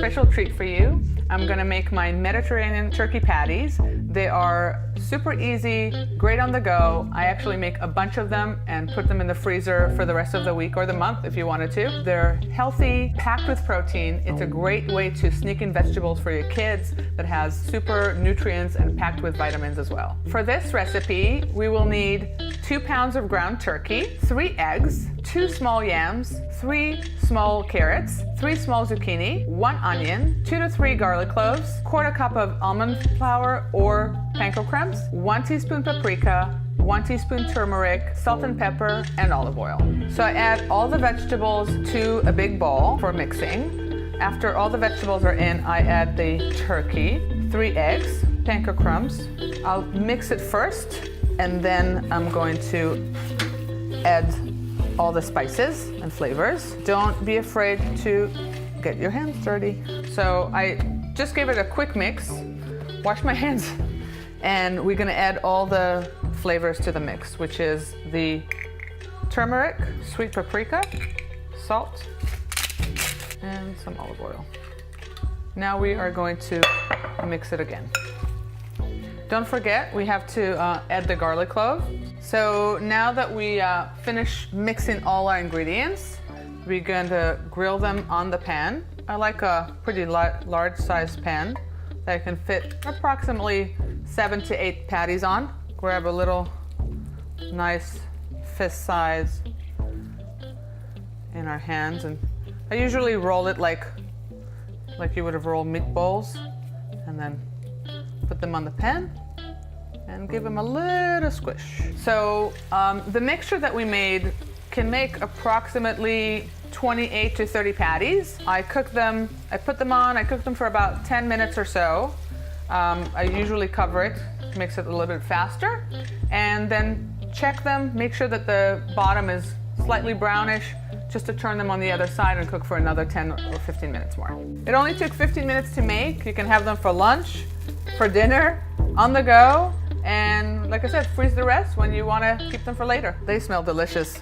special treat for you. I'm gonna make my Mediterranean turkey patties. They are super easy, great on the go. I actually make a bunch of them and put them in the freezer for the rest of the week or the month if you wanted to. They're healthy, packed with protein. It's a great way to sneak in vegetables for your kids that has super nutrients and packed with vitamins as well. For this recipe, we will need 2 pounds of ground turkey, 3 eggs, 2 small yams, 3 small carrots, 3 small zucchini, 1 onion, 2 to 3 garlic cloves, 1/4 cup of almond flour or panko crumbs, 1 teaspoon paprika, 1 teaspoon turmeric, salt and pepper, and olive oil. So I add all the vegetables to a big bowl for mixing. After all the vegetables are in, I add the turkey, 3 eggs, panko crumbs. I'll mix it first, and then I'm going to add all the spices and flavors. Don't be afraid to get your hands dirty. So I just gave it a quick mix, wash my hands, and we're gonna add all the flavors to the mix, which is the turmeric, sweet paprika, salt, and some olive oil. Now we are going to mix it again. Don't forget, we have to add the garlic clove. So now that we finish mixing all our ingredients, we're going to grill them on the pan. I like a pretty large size pan that can fit approximately 7 to 8 patties on. Grab a little nice fist size in our hands, and I usually roll it like you would have rolled meatballs, and then put them on the pan and give them a little squish. So the mixture that we made can make approximately 28 to 30 patties. I put them on, I cook them for about 10 minutes or so. I usually cover it, makes it a little bit faster, and then check them, make sure that the bottom is slightly brownish, just to turn them on the other side and cook for another 10 or 15 minutes more. It only took 15 minutes to make. You can have them for lunch, for dinner, on the go, and like I said, freeze the rest when you want to keep them for later. They smell delicious.